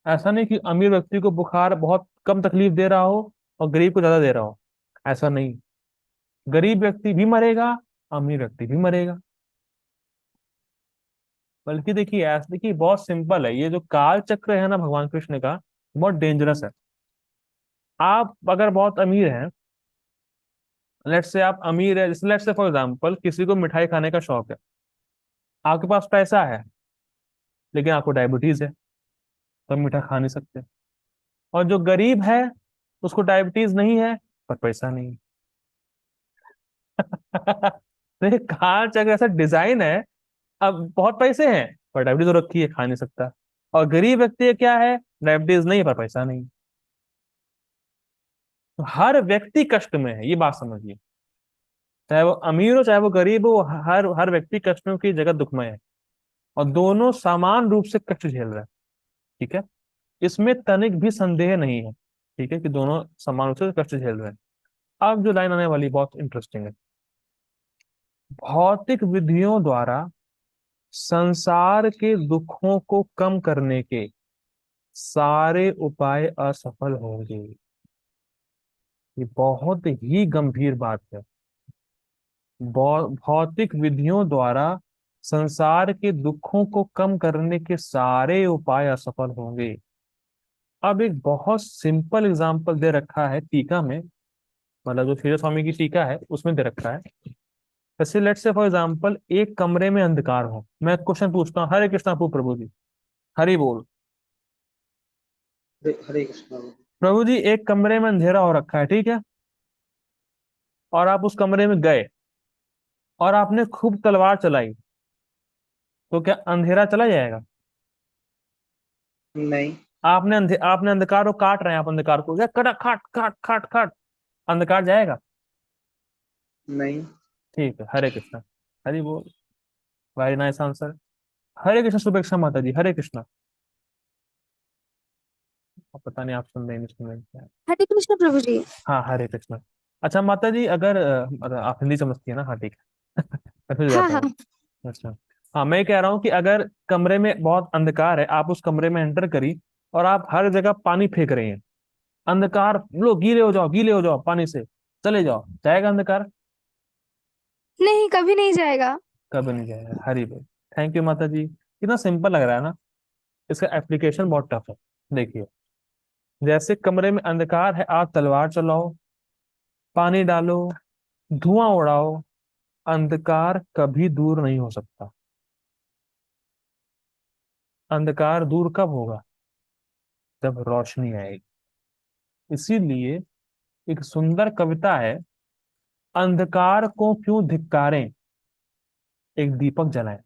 ऐसा नहीं कि अमीर व्यक्ति को बुखार बहुत कम तकलीफ दे रहा हो और गरीब को ज्यादा दे रहा हो, ऐसा नहीं। गरीब व्यक्ति भी मरेगा, अमीर व्यक्ति भी मरेगा। बल्कि देखिए, ऐसा देखिए, बहुत सिंपल है। ये जो काल चक्र है ना भगवान कृष्ण का, बहुत डेंजरस है। आप अगर बहुत अमीर हैं, लेट से आप अमीर है, जैसे लेट से फॉर एग्जांपल किसी को मिठाई खाने का शौक है, आपके पास पैसा है लेकिन आपको डायबिटीज है, तो आप मीठा खा नहीं सकते। और जो गरीब है, उसको डायबिटीज नहीं है पर पैसा नहीं। तो ये काल चक्र ऐसा डिजाइन है। अब बहुत पैसे हैं पर डायबिटीज हो रखी है, खा नहीं सकता। और गरीब व्यक्ति क्या है? डायबिटीज नहीं पर पैसा नहीं। तो हर व्यक्ति कष्ट में है, ये बात समझिए। चाहे वो अमीर हो चाहे वो गरीब हो, हर हर व्यक्ति कष्टों की जगह दुखमय है। और दोनों समान रूप से कष्ट झेल रहे हैं। ठीक है, इसमें तनिक भी संदेह नहीं है। ठीक है, कि दोनों समान रूप से कष्ट झेल रहे हैं। अब जो लाइन आने वाली बहुत इंटरेस्टिंग है। भौतिक विधियों द्वारा संसार के दुखों को कम करने के सारे उपाय असफल होंगे। ये बहुत ही गंभीर बात है। भौतिक विधियों द्वारा संसार के दुखों को कम करने के सारे उपाय असफल होंगे। अब एक बहुत सिंपल एग्जांपल दे रखा है टीका में, मतलब जो श्री स्वामी की टीका है उसमें दे रखा है। जैसे लेट से फॉर एग्जांपल एक कमरे में अंधकार हो। मैं क्वेश्चन पूछता हूँ, हरे कृष्णा प्रभु जी, हरि बोल। हरे हरे कृष्णा। प्रभु जी, एक कमरे में अंधेरा हो रखा है, ठीक है, और आप उस कमरे में गए और आपने खूब तलवार चलाई, तो क्या अंधेरा चला जाएगा? नहीं। आपने अंधकार को काट रहे हैं, आप अंधकार को क्या कटा, खाट खाट खाट खाट, अंधकार जाएगा? नहीं। ठीक है, हरे कृष्णा। हरि बोल। Very nice answer. Hare Krishna Supeksha माता जी, हरे कृष्णा। अब पता नहीं आप सुन रहे हैं नहीं सुन रहे हैं क्या है। हरे कृष्ण प्रभु जी। हाँ, हरे कृष्णा। अच्छा माता जी, अगर मतलब आप हिंदी समझती है ना? हाँ ठीक है। कंफ्यूज हो हाँ जाता हाँ। हूँ। अच्छा, हाँ मैं कह रहा हूँ कि अगर कमरे में बहुत अंधकार है, आप उस कमरे में एंटर करी और आप हर जगह पानी फेंक रहे हैं, अंधकार, लो गीले हो जाओ, गीले हो जाओ पानी से, चले जाओ, जाएगा अंधकार? नहीं, कभी नहीं जाएगा। कभी नहीं जाएगा। हरी बोल। थैंक यू माता जी। कितना सिंपल लग रहा है ना? इसका एप्लीकेशन बहुत टफ है। देखिए, जैसे कमरे में अंधकार है, आप तलवार चलाओ, पानी डालो, धुआं उड़ाओ, अंधकार कभी दूर नहीं हो सकता। अंधकार दूर कब होगा? जब रोशनी आएगी। इसीलिए एक सुंदर कविता है, अंधकार को क्यों धिक्कारें, एक दीपक जलाएं।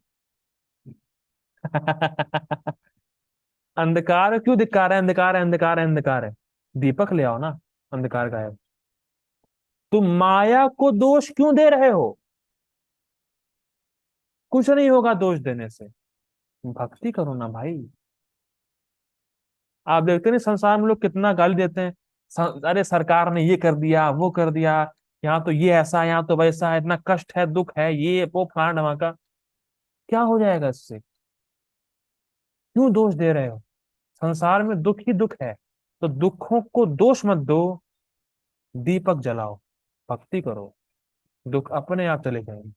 अंधकार क्यों धिक्कार है? अंधकार है, अंधकार है, अंधकार है, दीपक ले आओ ना, अंधकार गायब। तुम माया को दोष क्यों दे रहे हो? कुछ नहीं होगा दोष देने से, भक्ति करो ना भाई। आप देखते नहीं संसार में लोग कितना गाली देते हैं, अरे सरकार ने ये कर दिया, वो कर दिया, यहाँ तो ये ऐसा, यहाँ तो वैसा है, इतना कष्ट है, दुख है, ये वो फलाना धमाका। क्या हो जाएगा इससे? क्यों दोष दे रहे हो? संसार में दुख ही दुख है, तो दुखों को दोष मत दो, दीपक जलाओ, भक्ति करो, दुख अपने आप चले जाएंगे।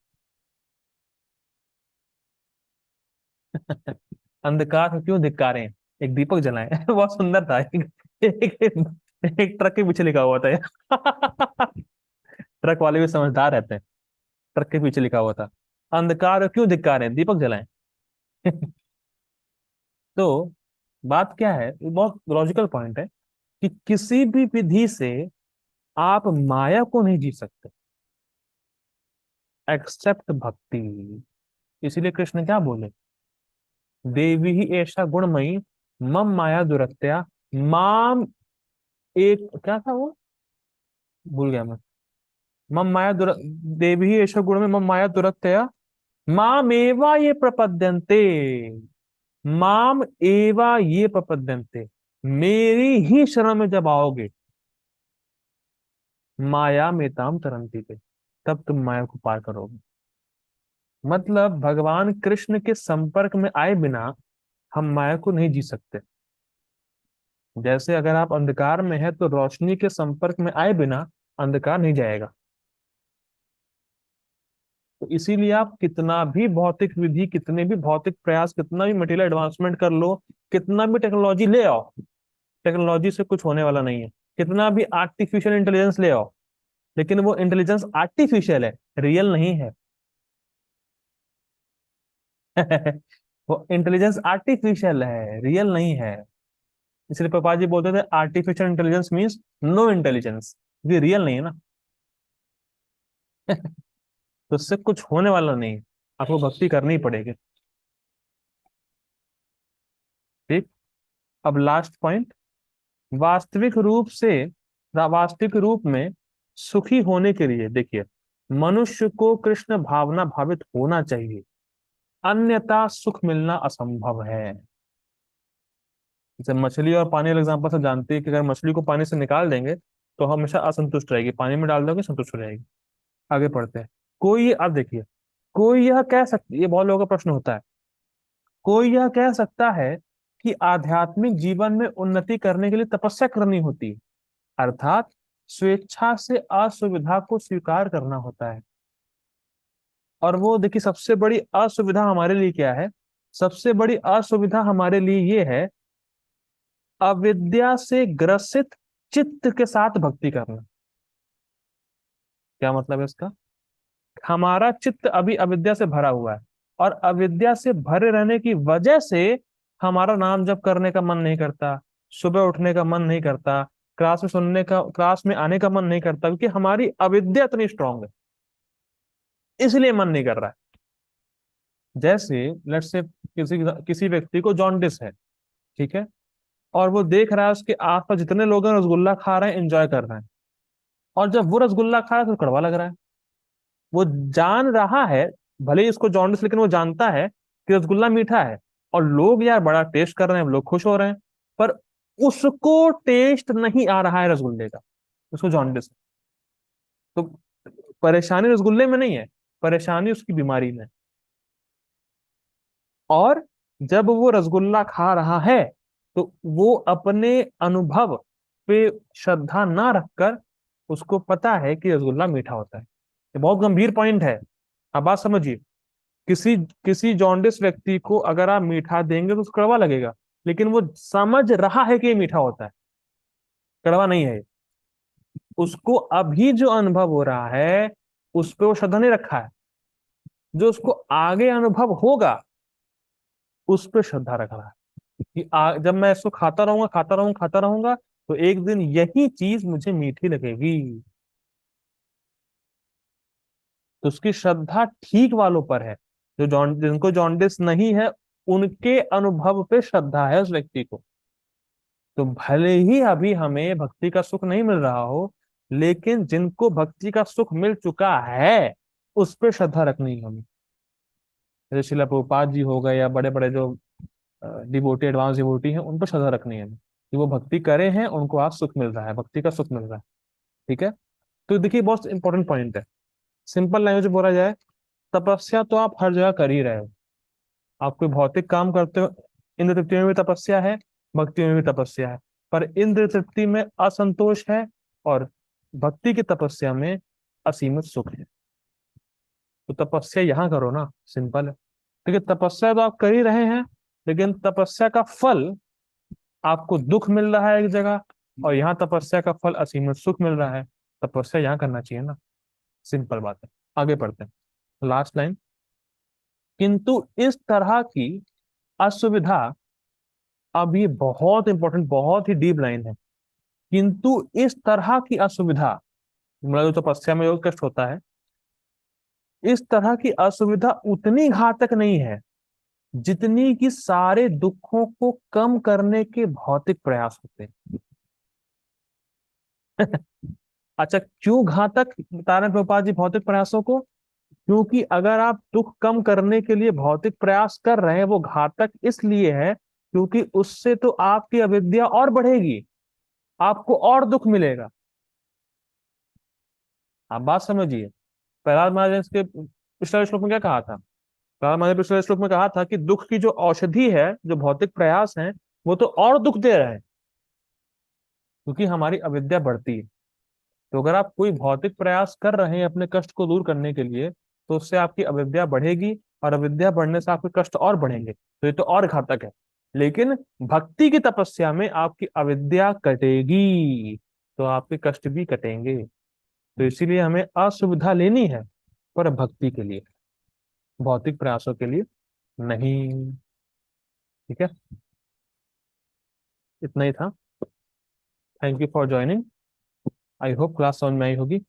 अंधकार को क्यों धिक्कारें, एक दीपक जलाएं। बहुत सुंदर था। एक एक ट्रक के पीछे लिखा हुआ था यार। ट्रक वाले भी समझदार रहते हैं। ट्रक के पीछे लिखा हुआ था, अंधकार क्यों धिक्कार है, दीपक जलाएं। तो बात क्या है, ये बहुत लॉजिकल पॉइंट है कि किसी भी विधि से आप माया को नहीं जी सकते एक्सेप्ट भक्ति। इसीलिए कृष्ण क्या बोले, देवी ही ऐसा गुणमयी मम माया दुरत्या माम, एक क्या था वो, भूल गया मैं। मम माया दुर देवी ही ऐसा गुण में मम माया दुरत्या माम एवा ये प्रपद्यन्ते, माम एवा ये प्रपद्यन्ते, मेरी ही शरण में जब आओगे, माया में ताम तरंती थे, तब तुम माया को पार करोगे। मतलब भगवान कृष्ण के संपर्क में आए बिना हम माया को नहीं जी सकते। जैसे अगर आप अंधकार में है तो रोशनी के संपर्क में आए बिना अंधकार नहीं जाएगा। तो इसीलिए आप कितना भी भौतिक विधि, कितने भी भौतिक प्रयास, कितना भी मटेरियल एडवांसमेंट कर लो, कितना भी टेक्नोलॉजी ले आओ, टेक्नोलॉजी से कुछ होने वाला नहीं है। कितना भी आर्टिफिशियल इंटेलिजेंस ले आओ, लेकिन वो इंटेलिजेंस आर्टिफिशियल है, रियल नहीं है। वो इंटेलिजेंस आर्टिफिशियल है, रियल नहीं है। इसलिए पापा जी बोलते थे artificial intelligence means no intelligence, ये रियल नहीं है ना। तो उससे कुछ होने वाला नहीं है, आपको भक्ति करनी ही पड़ेगी। ठीक। अब लास्ट पॉइंट, वास्तविक रूप से, वास्तविक रूप में सुखी होने के लिए देखिए, मनुष्य को कृष्ण भावना भावित होना चाहिए, अन्यथा सुख मिलना असंभव है। जैसे मछली और पानी वाले एग्जाम्पल से जानते हैं कि अगर मछली को पानी से निकाल देंगे तो हमेशा असंतुष्ट रहेगी, पानी में डाल दोगे संतुष्ट हो जाएगी। आगे पढ़ते हैं। कोई, अब देखिए, कोई यह कह सकता, ये बहुत लोगों का प्रश्न होता है, कोई यह कह सकता है कि आध्यात्मिक जीवन में उन्नति करने के लिए तपस्या करनी होती है, अर्थात स्वेच्छा से असुविधा को स्वीकार करना होता है। और वो देखिए, सबसे बड़ी असुविधा हमारे लिए क्या है, सबसे बड़ी असुविधा हमारे लिए ये है, अविद्या से ग्रसित चित्त के साथ भक्ति करना। क्या मतलब है इसका, हमारा चित्त अभी अविद्या से भरा हुआ है, और अविद्या से भरे रहने की वजह से हमारा नाम जप करने का मन नहीं करता, सुबह उठने का मन नहीं करता, क्लास में सुनने का, क्लास में आने का मन नहीं करता, क्योंकि हमारी अविद्या इतनी स्ट्रांग है, इसलिए मन नहीं कर रहा है। जैसे लेट्स से किसी किसी व्यक्ति को जॉन्डिस है, ठीक है, और वो देख रहा है उसके आसपास जितने लोग हैं रसगुल्ला खा रहे हैं, एंजॉय कर रहे हैं, और जब वो रसगुल्ला खा रहा है तो कड़वा लग रहा है। वो जान रहा है, भले ही इसको जॉन्डिस, लेकिन वो जानता है कि रसगुल्ला मीठा है, और लोग यार बड़ा टेस्ट कर रहे हैं, लोग खुश हो रहे हैं, पर उसको टेस्ट नहीं आ रहा है रसगुल्ले का, उसको जॉन्डिस है। तो परेशानी रसगुल्ले में नहीं है, परेशानी उसकी बीमारी में। और जब वो रसगुल्ला खा रहा है तो वो अपने अनुभव पे श्रद्धा ना रखकर, उसको पता है कि रसगुल्ला मीठा होता है। ये बहुत गंभीर पॉइंट है, अब बात समझिए। किसी किसी जॉन्डिस व्यक्ति को अगर आप मीठा देंगे तो उसको कड़वा लगेगा, लेकिन वो समझ रहा है कि ये मीठा होता है, कड़वा नहीं है ये। उसको अभी जो अनुभव हो रहा है उस पर वो श्रद्धा नहीं रखा है, जो उसको आगे अनुभव होगा उस पर श्रद्धा रख रहा है कि जब मैं इसको खाता रहूंगा, खाता रहूंगा, खाता रहूंगा, तो एक दिन यही चीज मुझे मीठी लगेगी। तो उसकी श्रद्धा ठीक वालों पर है, जो जिनको जॉन्डिस नहीं है, उनके अनुभव पे श्रद्धा है उस व्यक्ति को। तो भले ही अभी हमें भक्ति का सुख नहीं मिल रहा हो, लेकिन जिनको भक्ति का सुख मिल चुका है उस पर श्रद्धा रखनी है हमें। जैसे शिला प्रभुपाद जी हो गए, या बड़े बड़े जो डिवोटी, एडवांस डिवोटी हैं, उन पर श्रद्धा रखनी है हमें कि वो भक्ति करे हैं, उनको आज सुख मिल रहा है, भक्ति का सुख मिल रहा है। ठीक है। तो देखिए बहुत इंपॉर्टेंट पॉइंट है, सिंपल लैंग्वेज में बोला जाए, तपस्या तो आप हर जगह कर ही रहे हो। आप कोई भौतिक काम करते हो, इंद्र तृप्ति में भी तपस्या है, भक्ति में भी तपस्या है, पर इंद्र तृप्ति में असंतोष है, और भक्ति की तपस्या में असीमित सुख है। तो तपस्या यहाँ करो ना, सिंपल है। ठीक है, तपस्या तो आप कर ही रहे हैं, लेकिन तपस्या का फल, आपको दुख मिल रहा है एक जगह, और यहाँ तपस्या का फल असीमित सुख मिल रहा है, तपस्या यहाँ करना चाहिए ना। सिंपल बात है। आगे पढ़ते हैं, लास्ट लाइन। किंतु इस तरह की असुविधा, अब ये बहुत इंपॉर्टेंट, बहुत ही डीप लाइन है। किंतु इस तरह की असुविधा, मतलब जो तपस्या में योग कष्ट होता है, इस तरह की असुविधा उतनी घातक नहीं है जितनी कि सारे दुखों को कम करने के भौतिक प्रयास होते हैं। अच्छा, क्यों घातक बता रहे हैं प्रभुपाद जी भौतिक प्रयासों को? क्योंकि अगर आप दुख कम करने के लिए भौतिक प्रयास कर रहे हैं, वो घातक इसलिए है क्योंकि उससे तो आपकी अविद्या और बढ़ेगी, आपको और दुख मिलेगा। आप बात समझिए। प्रहलाद महाराज ने इसके पिछले श्लोक में क्या कहा था? प्रहलाद महाराज ने पिछले श्लोक में कहा था कि दुख की जो औषधि है, जो भौतिक प्रयास है, वो तो और दुख दे रहे हैं क्योंकि हमारी अविद्या बढ़ती है। तो अगर आप कोई भौतिक प्रयास कर रहे हैं अपने कष्ट को दूर करने के लिए, तो उससे आपकी अविद्या बढ़ेगी, और अविद्या बढ़ने से आपके कष्ट और बढ़ेंगे, तो ये तो और घातक है। लेकिन भक्ति की तपस्या में आपकी अविद्या कटेगी, तो आपके कष्ट भी कटेंगे। तो इसीलिए हमें असुविधा लेनी है, पर भक्ति के लिए, भौतिक प्रयासों के लिए नहीं। ठीक है, इतना ही था। Thank you for joining. I hope class समझ में आई होगी।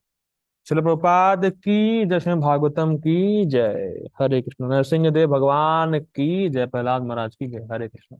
शिल प्रभुपाद की जय, श्रीमद् भागवतम की जय। हरे कृष्ण। नरसिंह देव भगवान की जय। प्रहलाद महाराज की जय। हरे कृष्ण।